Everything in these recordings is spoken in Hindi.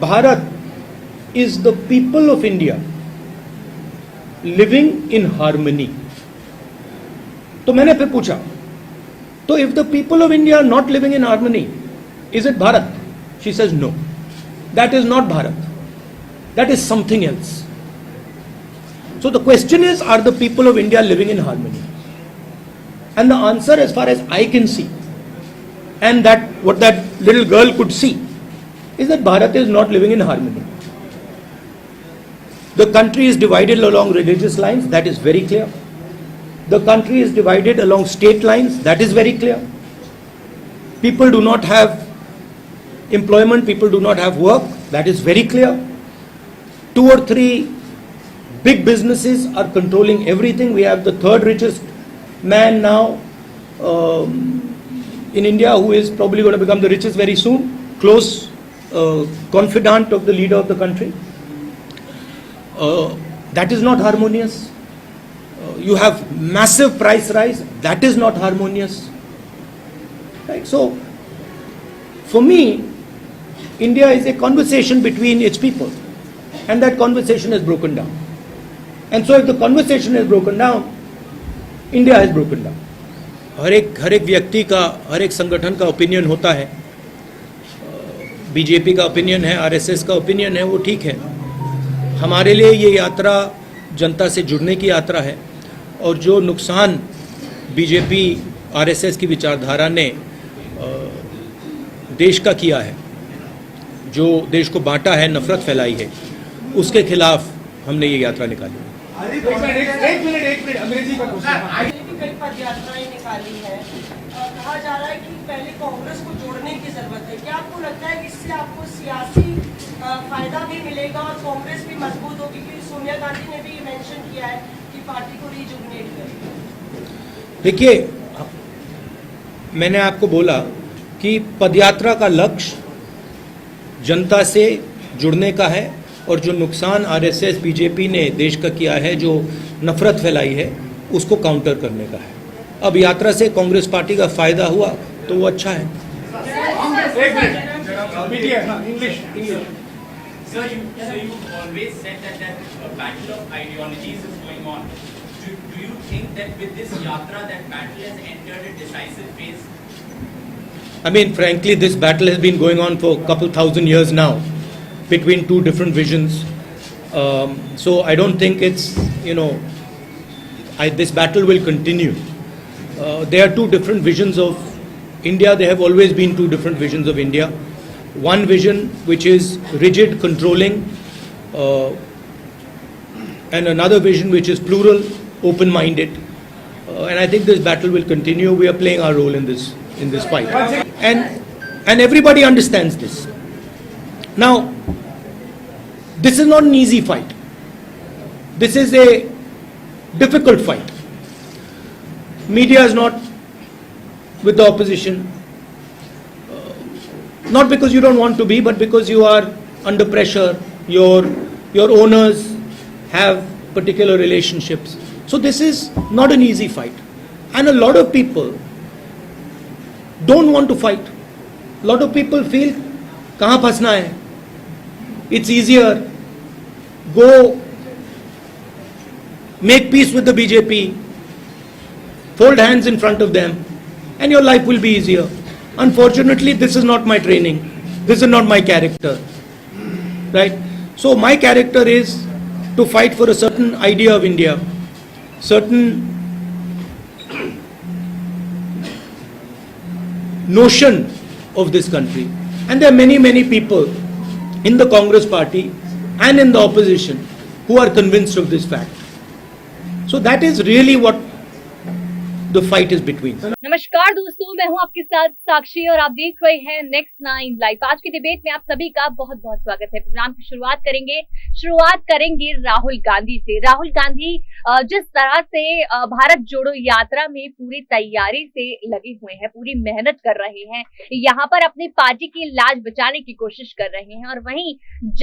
Bharat is the people of India living in harmony. तो मैंने फिर पूछा, तो if the people of India are not living in harmony, is it Bharat? She says no. That is not Bharat. That is something else. So the question is, are the people of India living in harmony? And the answer, as far as I can see, and that what that little girl could see, is that Bharat is not living in harmony. The country is divided along religious lines, that is very clear. The country is divided along state lines, that is very clear. People do not have employment, people do not have work, that is very clear. 2 or 3 big businesses are controlling everything. We have the 3rd richest man now in India, who is probably going to become the richest very soon, close confidant of the leader of the country. That is not harmonious. You have massive price rise, that is not harmonious. Right? So, for me, India is a conversation between its people, and that conversation has broken down. And so if the conversation has broken down, India has broken down. हर एक व्यक्ति का, हर एक संगठन का ओपिनियन होता है. बीजेपी का ओपिनियन है, आरएसएस का ओपिनियन है, वो ठीक है. हमारे लिए ये यात्रा जनता से जुड़ने की यात्रा है, और जो नुकसान बीजेपी आरएसएस की विचारधारा ने देश का किया है, जो देश को बांटा है, नफरत फैलाई है, उसके खिलाफ हमने ये यात्रा निकाली. एक मिनट अंग्रेजी का क्वेश्चन. कई पद यात्राएं निकाली है, कहा जा रहा है कि पहले कांग्रेस को जोड़ने की जरूरत है. क्या आपको लगता है कि इससे आपको सियासी फायदा भी मिलेगा और कांग्रेस भी मजबूत होगी? क्योंकि सोनिया गांधी ने भी मेंशन किया है कि पार्टी को रीजुविनेट करेगी. देखिए, मैंने आपको बोला कि पदयात्रा का लक्ष्य जनता से जुड़ने का है, और जो नुकसान आरएसएस बीजेपी ने देश का किया है, जो नफरत फैलाई है, उसको काउंटर करने का है. अब यात्रा से कांग्रेस पार्टी का फायदा हुआ तो वो अच्छा है. Sir, you always said that a battle of ideologies is going on. Do you think that with this yatra that battle has entered a decisive phase? I mean, frankly, this battle has been going on for a couple thousand years now, between 2 different visions. So I don't think it's, this battle will continue. There are 2 different visions of India. There have always been 2 different visions of India. One vision which is rigid, controlling, and another vision which is plural, open-minded. And I think this battle will continue. We are playing our role in this fight. And everybody understands this. Now, this is not an easy fight. This is a difficult fight. Media is not with the opposition. Not because you don't want to be, but because you are under pressure. Your owners have particular relationships. So this is not an easy fight. And a lot of people don't want to fight. A lot of people feel, kahan phasna hai? It's easier. Go make peace with the BJP. Fold hands in front of them, and your life will be easier. Unfortunately, this is not my training. This is not my character. Right? So my character is to fight for a certain idea of India, certain notion of this country. And there are many, many people in the Congress party and in the opposition who are convinced of this fact. So that is really what the fight is between. नमस्कार दोस्तों, मैं हूं आपके साथ साक्षी और आप देख रहे हैं नेक्स्ट 9 लाइव. आज की डिबेट में आप सभी का बहुत बहुत स्वागत है. प्रोग्राम की शुरुआत करेंगे राहुल गांधी से. राहुल गांधी जिस तरह से भारत जोड़ो यात्रा में पूरी तैयारी से लगे हुए हैं, पूरी मेहनत कर रहे हैं, यहाँ पर अपनी पार्टी की लाज बचाने की कोशिश कर रहे हैं, और वहीं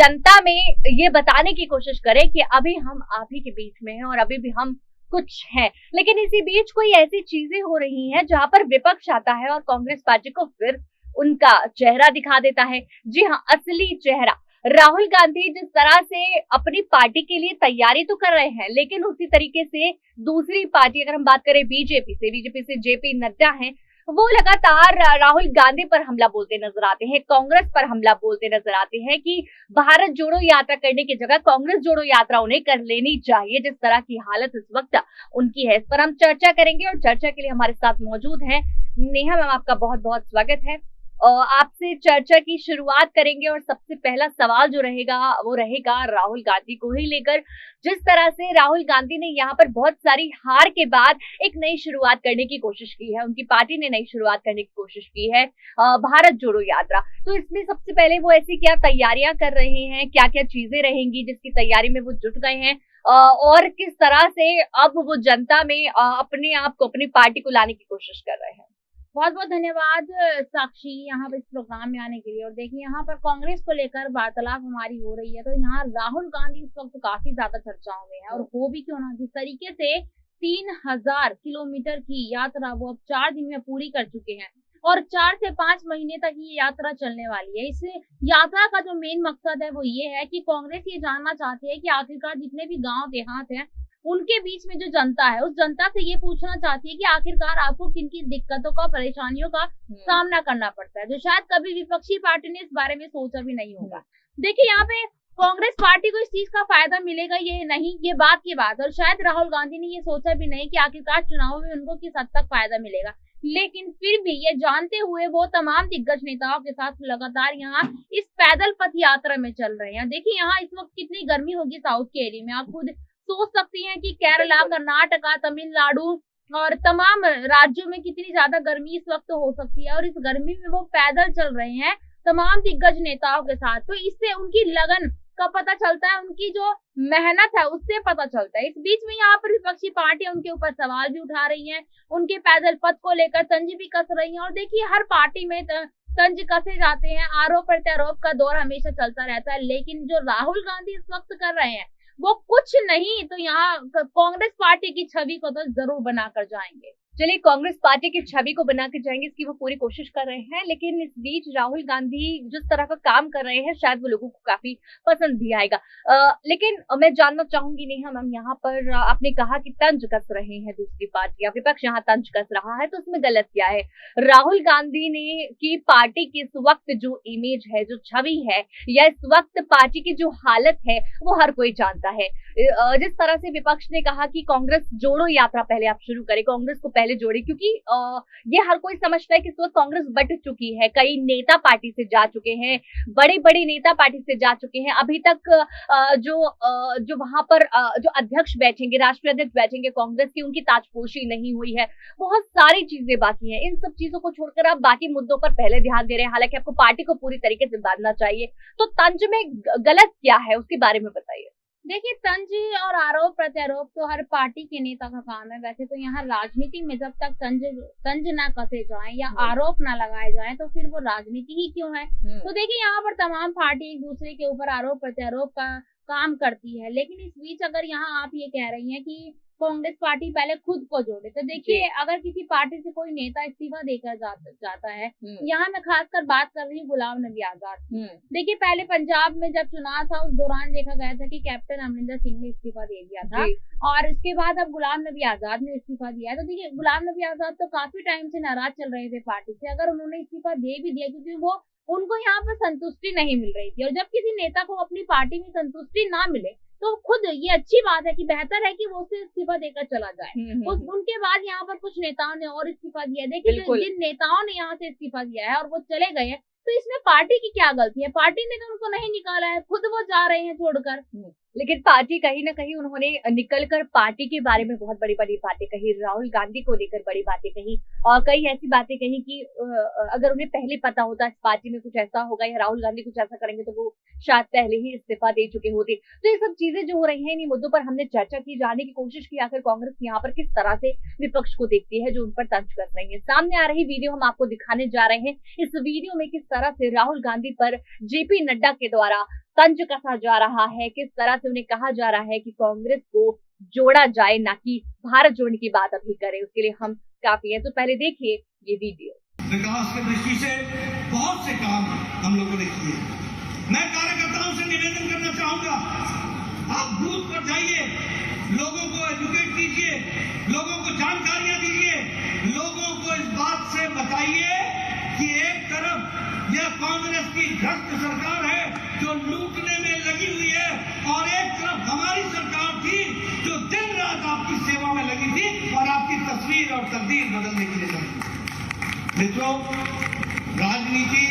जनता में ये बताने की कोशिश करें कि अभी हम आप ही के बीच में हैं और अभी भी हम कुछ है. लेकिन इसी बीच कोई ऐसी चीजें हो रही हैं जहां पर विपक्ष आता है और कांग्रेस पार्टी को फिर उनका चेहरा दिखा देता है. जी हाँ, असली चेहरा. राहुल गांधी जिस तरह से अपनी पार्टी के लिए तैयारी तो कर रहे हैं, लेकिन उसी तरीके से दूसरी पार्टी, अगर हम बात करें बीजेपी से जेपी नड्डा हैं, वो लगातार राहुल गांधी पर हमला बोलते नजर आते हैं, कांग्रेस पर हमला बोलते नजर आते हैं कि भारत जोड़ो यात्रा करने की जगह कांग्रेस जोड़ो यात्रा उन्हें कर लेनी चाहिए, जिस तरह की हालत इस वक्त उनकी है। इस पर हम चर्चा करेंगे और चर्चा के लिए हमारे साथ मौजूद हैं नेहा मैम, आपका बहुत बहुत स्वागत है। आपसे चर्चा की शुरुआत करेंगे और सबसे पहला सवाल जो रहेगा वो रहेगा राहुल गांधी को ही लेकर। जिस तरह से राहुल गांधी ने यहाँ पर बहुत सारी हार के बाद एक नई शुरुआत करने की कोशिश की है, उनकी पार्टी ने नई शुरुआत करने की कोशिश की है, भारत जोड़ो यात्रा। तो इसमें सबसे पहले वो ऐसी क्या तैयारियां कर रहे हैं, क्या क्या चीजें रहेंगी जिसकी तैयारी में वो जुट गए हैं, और किस तरह से अब वो जनता में अपने आप को, अपनी पार्टी को लाने की कोशिश कर रहे हैं। बहुत बहुत धन्यवाद साक्षी, यहाँ पर इस प्रोग्राम में आने के लिए। और देखिए, यहाँ पर कांग्रेस को लेकर वार्तालाप हमारी हो रही है, तो यहाँ राहुल गांधी इस वक्त काफी ज्यादा चर्चाओं में है। और हो भी क्यों ना, जिस तरीके से 3000 किलोमीटर की यात्रा वो अब 4 दिन में पूरी कर चुके हैं और 4 से 5 महीने तक ये यात्रा चलने वाली है। इस यात्रा का जो मेन मकसद है वो ये है कि कांग्रेस ये जानना चाहती है कि आखिरकार जितने भी गांव देहात हैं उनके बीच में जो जनता है, उस जनता से ये पूछना चाहती है कि आखिरकार आपको किन किन दिक्कतों का, परेशानियों का सामना करना पड़ता है, जो शायद कभी विपक्षी पार्टी ने इस बारे में सोचा भी नहीं होगा। देखिए, यहाँ पे कांग्रेस पार्टी को इस चीज का फायदा मिलेगा ये नहीं, ये बात की बात, और शायद राहुल गांधी ने ये सोचा भी नहीं कि आखिरकार चुनाव में उनको किस हद तक फायदा मिलेगा। लेकिन फिर भी ये जानते हुए वो तमाम दिग्गज नेताओं के साथ लगातार यहाँ इस पैदल पथ यात्रा में चल रहे हैं। देखिए, यहाँ इस वक्त कितनी गर्मी होगी साउथ के एरिया में, आप खुद सोच सकती हैं कि केरला, कर्नाटका, तमिलनाडु और तमाम राज्यों में कितनी ज्यादा गर्मी इस वक्त हो सकती है। और इस गर्मी में वो पैदल चल रहे हैं तमाम दिग्गज नेताओं के साथ, तो इससे उनकी लगन का पता चलता है, उनकी जो मेहनत है उससे पता चलता है। इस बीच में यहाँ पर विपक्षी पार्टियां उनके ऊपर सवाल भी उठा रही हैं, उनके पैदल पथ को लेकर तंज भी कस रही हैं। और देखिए, हर पार्टी में तंज कसे जाते हैं, आरोप प्रत्यारोप का दौर हमेशा चलता रहता है। लेकिन जो राहुल गांधी इस वक्त कर रहे हैं वो कुछ नहीं तो यहाँ कांग्रेस पार्टी की छवि को तो जरूर बनाकर जाएंगे। चलिए, कांग्रेस पार्टी की छवि को बना के जाएंगे, इसकी वो पूरी कोशिश कर रहे हैं। लेकिन इस बीच राहुल गांधी जिस तरह का काम कर रहे हैं शायद वो लोगों को काफी पसंद भी आएगा। लेकिन मैं जानना चाहूंगी नेहा मैम, यहाँ पर आपने कहा कि तंज कस रहे हैं दूसरी पार्टियां, विपक्ष यहाँ तंज कस रहा है, तो उसमें गलत क्या है? राहुल गांधी ने की पार्टी की इस वक्त जो इमेज है, जो छवि है, या इस वक्त पार्टी की जो हालत है वो हर कोई जानता है। जिस तरह से विपक्ष ने कहा कि कांग्रेस जोड़ो यात्रा पहले आप शुरू करें, कांग्रेस को पहले जोड़े, क्योंकि ये हर कोई समझता है कि इस वक्त कांग्रेस बट चुकी है, कई नेता पार्टी से जा चुके हैं, बड़े बड़े नेता पार्टी से जा चुके हैं। अभी तक जो वहां पर जो अध्यक्ष बैठेंगे, राष्ट्रीय अध्यक्ष बैठेंगे कांग्रेस की, उनकी ताजपोशी नहीं हुई है, बहुत सारी चीजें बाकी हैं। इन सब चीजों को छोड़कर आप बाकी मुद्दों पर पहले ध्यान दे रहे हैं, हालांकि आपको पार्टी को पूरी तरीके से बांधना चाहिए। तो तंज में गलत क्या है, उसके बारे में बताइए। देखिए, तंज और आरोप प्रत्यारोप तो हर पार्टी के नेता का काम है। वैसे तो यहाँ राजनीति में जब तक तंज ना कसे जाएं या आरोप ना लगाए जाएं तो फिर वो राजनीति ही क्यों है। तो देखिए, यहाँ पर तमाम पार्टी एक दूसरे के ऊपर आरोप प्रत्यारोप का काम करती है। लेकिन इस बीच अगर यहाँ आप ये कह रही हैं कि कांग्रेस पार्टी पहले खुद को जोड़े, तो देखिए, अगर किसी पार्टी से कोई नेता इस्तीफा देकर जाता है, यहाँ मैं खासकर बात कर रही हूँ गुलाम नबी आजाद। देखिए, पहले पंजाब में जब चुनाव था उस दौरान देखा गया था कि कैप्टन अमरिंदर सिंह ने इस्तीफा दे दिया था और उसके बाद अब गुलाम नबी आजाद ने इस्तीफा दिया है। तो देखिए, गुलाम नबी आजाद तो काफी टाइम से नाराज चल रहे थे पार्टी से, अगर उन्होंने इस्तीफा दे भी दिया क्योंकि वो उनको यहाँ पर संतुष्टि नहीं मिल रही थी। और जब किसी नेता को अपनी पार्टी में संतुष्टि ना मिले तो खुद ये अच्छी बात है कि बेहतर है कि वो उसे इस्तीफा देकर चला जाए। उनके बाद यहाँ पर कुछ नेताओं ने और इस्तीफा दिया। देखिए, जिन नेताओं ने यहाँ से इस्तीफा दिया है और वो चले गए हैं, तो इसमें पार्टी की क्या गलती है? पार्टी ने तो उनको नहीं निकाला है, खुद वो जा रहे हैं छोड़कर। लेकिन पार्टी कहीं ना कहीं उन्होंने निकलकर पार्टी के बारे में बहुत बड़ी बड़ी बातें कही, राहुल गांधी को लेकर बड़ी बातें कही और कई ऐसी बातें कही कि अगर उन्हें पहले पता होता इस पार्टी में कुछ ऐसा होगा या राहुल गांधी कुछ ऐसा करेंगे तो वो शायद पहले ही इस्तीफा दे चुके होते। तो ये सब चीजें जो हो रही हैं, इन मुद्दों पर हमने चर्चा की, जानने की कोशिश की आखिर कांग्रेस यहाँ पर किस तरह से विपक्ष को देखती है जो उन पर तंज कर रही है। सामने आ रही वीडियो हम आपको दिखाने जा रहे हैं। इस वीडियो में किस तरह से राहुल गांधी पर जेपी नड्डा के द्वारा तंज कसा जा रहा है, किस तरह से उन्हें कहा जा रहा है कि कांग्रेस को जोड़ा जाए, ना कि भारत जोड़ने की बात अभी करें, उसके लिए हम काफी है। तो पहले देखिए ये वीडियो। विकास की दृष्टि से बहुत से काम हम लोगों ने किए, मैं कार्यकर्ताओं से निवेदन करना चाहूंगा, आप बूथ पर जाइए, लोगों को एजुकेट कीजिए, लोगों को जानकारियां दीजिए, लोगों को इस बात से बताइए कि एक तरफ यह कांग्रेस की भ्रष्ट सरकार है जो लूटने में लगी हुई है, और एक तरफ हमारी सरकार थी जो दिन रात आपकी सेवा में लगी थी और आपकी तस्वीर और तकदीर बदलने के लिए लगी। मित्रों, राजनीति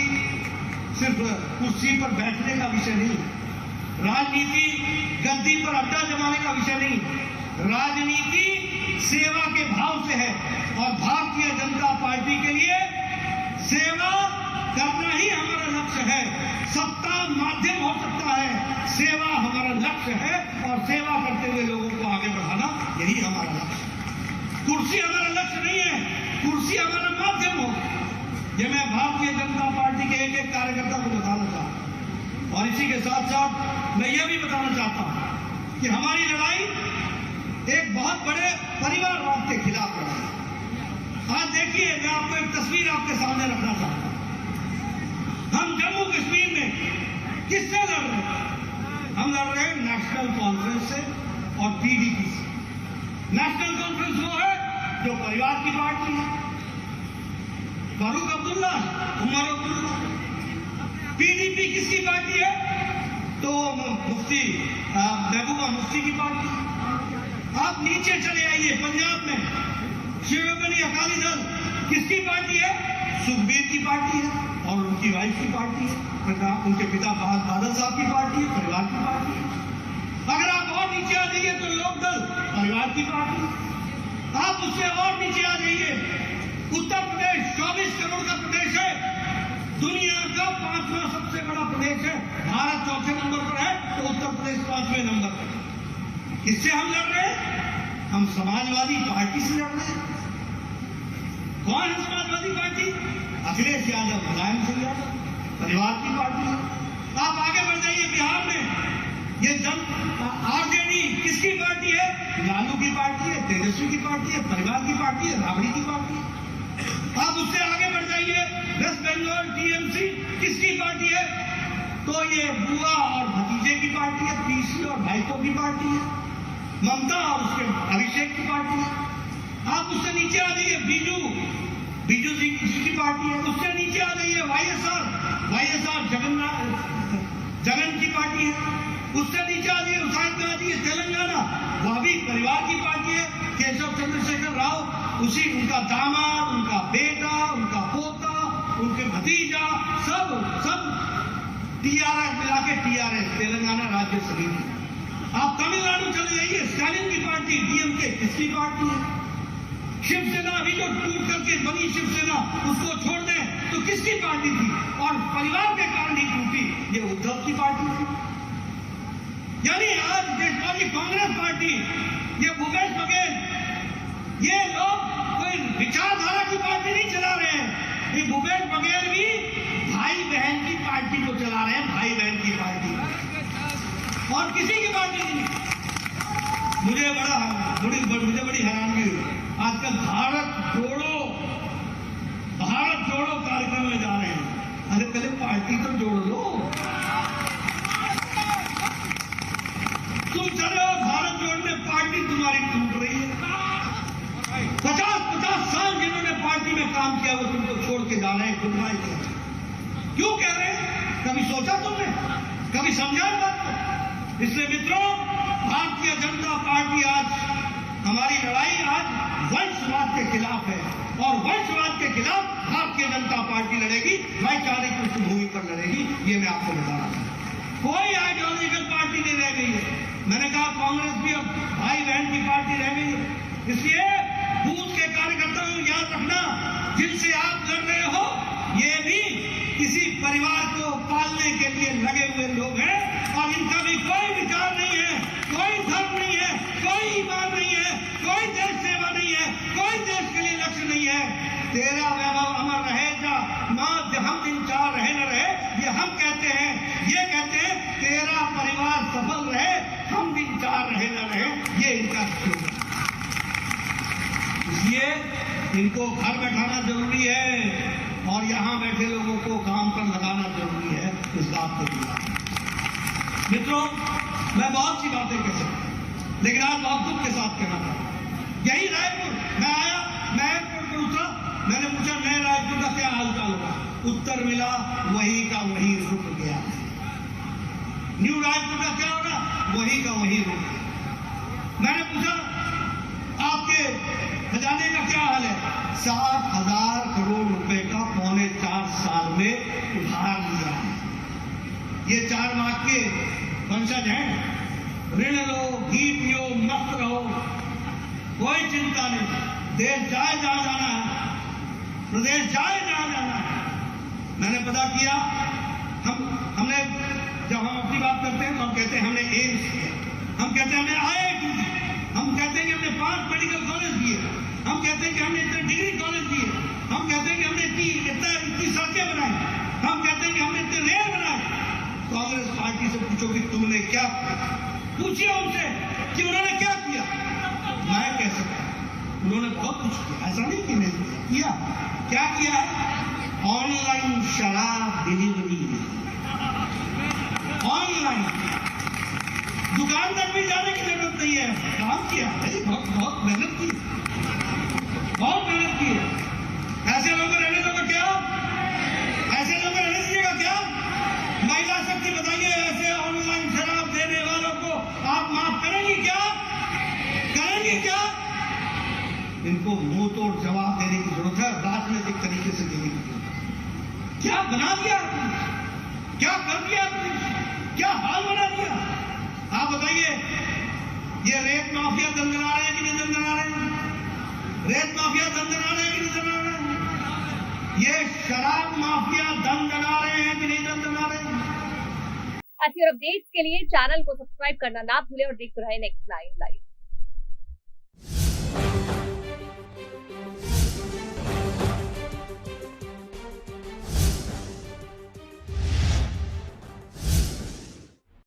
सिर्फ कुर्सी पर बैठने का विषय नहीं, राजनीति गद्दी पर अड्डा जमाने का विषय नहीं, राजनीति सेवा के भाव से है, और भारतीय जनता पार्टी के लिए सेवा करना ही हमारा लक्ष्य है। सत्ता माध्यम हो सकता है, सेवा हमारा लक्ष्य है, और सेवा करते हुए लोगों को आगे बढ़ाना यही हमारा लक्ष्य है। कुर्सी हमारा लक्ष्य नहीं है, कुर्सी हमारा माध्यम हो। ये मैं भारतीय जनता पार्टी के एक एक कार्यकर्ता को बताना चाहता हूं, और इसी के साथ साथ मैं ये भी बताना चाहता हूं कि हमारी लड़ाई एक बहुत बड़े परिवारवाद के खिलाफ लड़ाई। आज देखिए, मैं आपको एक तस्वीर आपके सामने रखना चाहता हूं। हम जम्मू कश्मीर में किससे लड़ रहे हैं? हम लड़ रहे हैं नेशनल कॉन्फ्रेंस से और पीडीपी से। नेशनल कॉन्फ्रेंस वो है जो परिवार की पार्टी है, फारूक अब्दुल्ला, उमर अब्दुल्ला। पीडीपी किसकी पार्टी है? तो मुफ्ती महबूबा मुफ्ती की पार्टी। आप नीचे चले आइए, पंजाब में शिरोमणि अकाली दल किसकी पार्टी है? सुखबीर की पार्टी है और उनकी वाइफ की पार्टी है, उनके पिता बादल साहब की पार्टी है, परिवार की पार्टी है। अगर आप और नीचे आ जाइए तो लोकदल परिवार की पार्टी है। आप उससे और नीचे आ जाइए, उत्तर प्रदेश 24 करोड़ का प्रदेश है, दुनिया का 5वां सबसे बड़ा प्रदेश है, भारत चौथे नंबर पर है तो उत्तर प्रदेश 5वें नंबर पर। किससे हम लड़ रहे हैं? हम समाजवादी पार्टी से लड़ रहे हैं। कौन है समाजवादी पार्टी? अखिलेश यादव, मुलायम सिंह यादव, परिवार की पार्टी है। आप आगे बढ़ जाइए, बिहार में ये आरजेडी किसकी पार्टी है? लालू की पार्टी है, तेजस्वी की पार्टी है, परिवार की पार्टी है, राबड़ी की पार्टी है। आप उससे आगे बढ़ जाइए, वेस्ट बंगाल टीएमसी किसकी पार्टी है? तो ये बुआ और भतीजे की पार्टी है, पीसी और भाइपों की पार्टी है, ममता और उसके अभिषेक की पार्टी है। आप उससे नीचे आ जाइए, बीजू सिंह की पार्टी है। उससे नीचे आ जाइए, वाईएसआर जगन की पार्टी है। उससे नीचे आ जाइए, साइड में आ जाइए तेलंगाना, वह भी परिवार की पार्टी है, केशव चंद्रशेखर राव, उसी उनका दामाद, उनका बेटा, उनका पोता, उनके भतीजा, सब टीआरएस मिला के टीआरएस, तेलंगाना राज्य समिति। आप तमिलनाडु चले जाइए, स्टालिन की पार्टी, डीएमके किसकी पार्टी है? शिवसेना अभी जो टूट करके बनी शिवसेना, उसको छोड़ दें तो किसकी पार्टी थी? और परिवार के कारण ही टूटी, ये उद्धव की पार्टी थी। यानी आज देशवाली कांग्रेस पार्टी, ये भूपेश बघेल, ये लोग कोई विचारधारा की पार्टी नहीं चला रहे हैं। ये भूपेश बघेल भी भाई बहन की पार्टी को चला रहे हैं, भाई बहन की पार्टी, और किसी की पार्टी नहीं। मुझे बड़ी हैरानगी हुई। आजकल भारत जोड़ो कार्यक्रम में जा रहे हैं। अरे पहले पार्टी तो जोड़ लो। तुम चले हो भारत जोड़ने, पार्टी तुम्हारी टूट रही है। 50 साल जिन्होंने पार्टी में काम किया वो तुमको छोड़ के जा रहे हैं, गुडबाय कर रहे हैं। क्यों कह रहे हैं? कभी सोचा तुमने? कभी समझा बात को? इसलिए मित्रों, भारतीय जनता पार्टी आज, हमारी लड़ाई आज वंशवाद के खिलाफ है, और वंशवाद के खिलाफ भारतीय जनता पार्टी लड़ेगी, वैचारिक पृष्ठभूमि पर लड़ेगी। ये मैं आपको बता रहा हूं। कोई आइडियोलॉजिकल पार्टी नहीं रह गई है। मैंने कहा कांग्रेस भी अब भाई बहन की पार्टी रह गई है। इसलिए बूथ के कार्यकर्ताओं को याद रखना, जिनसे आप लड़ रहे हो ये भी किसी परिवार को पालने के लिए लगे हुए लोग हैं, और इनका भी कोई विचार नहीं है, कोई धर्म नहीं है, कोई ईमान नहीं है, कोई देश सेवा नहीं है, कोई देश के लिए लक्ष्य नहीं है। तेरा वैभव अमर रहेगा, मां हम दिन चार रहे न रहे, ये हम कहते हैं, ये कहते हैं तेरा परिवार सफल रहे, हम दिन चार रहे न रहे, ये इनका स्लोगन। इसलिए इनको घर बैठाना जरूरी है, और यहाँ बैठे लोगों को काम पर लगाना जरूरी है, इस बात को दिया। मित्रों, मैं बहुत सी बातें कह सकता हूं, लेकिन आज बहुत दुख के साथ कहना था। यही रायपुर मैं आया, मैं एयरपोर्ट पर उतरा, मैंने पूछा नए रायपुर का क्या हालचाल होगा। उत्तर मिला वही का वही रुक गया। न्यू रायपुर का क्या होगा, वही का वही रुक गया। मैंने पूछा आपके खजाने का क्या हाल है। 7,000 करोड़ रुपए का 4.25 साल में उधार लिया है। ये 4 माह के वंशज हैं, ऋण लो, घी पियो, मस्त रहो, कोई चिंता नहीं। देश जाए जहां जाना है, प्रदेश जाए जहां जाना है। मैंने पता किया, हमने जब हम अपनी बात करते हैं तो हम कहते हैं हमने एम्स किया, हम कहते हैं हमने IIT दी, हम कहते हैं कि हमने 5 मेडिकल कॉलेज दिए, हम कहते हैं कि हमने इतने डिग्री कॉलेज दिए, हम कहते हैं कि हमने इतनी सड़कें बनाई, हम कहते हैं कि हमने इतने रेल बनाए। कांग्रेस पार्टी से पूछो कि तुमने क्या किया, पूछिए उनसे कि उन्होंने क्या किया। मैं कह सकता हूं उन्होंने बहुत कुछ किया, ऐसा नहीं कि नहीं किया। क्या किया है? ऑनलाइन शराब डिलीवरी, ऑनलाइन दुकान तक भी जाने की जरूरत नहीं है, काम किया है। बहुत मेहनत की, बहुत मेहनत की है। ऐसे लोग रहने दो क्या, ऐसे लोग रहने दीजिएगा क्या? महिला शक्ति बताइए, ऐसे ऑनलाइन शराब देने वालों को आप माफ करेंगी क्या, करेंगी क्या? इनको मुंह तोड़ जवाब देने की जरूरत है, राजनीतिक तरीके से देने की जरूरत है। क्या बना दिया आपने, क्या कर दिया आपने, क्या हाल बना दिया? आप बताइए, ये रेत माफिया दंदना रहे हैं कि नहीं दंदना रहे हैं? रेत माफिया दंदना रहे हैं कि नहीं दंदना रहे हैं? ये शराब माफिया दंदना रहे हैं कि नहीं दंदना रहे हैं? ऐसी और अपडेट्स के लिए चैनल को सब्सक्राइब करना ना भूलें और देखते रहें नेक्स्ट 9 लाइव।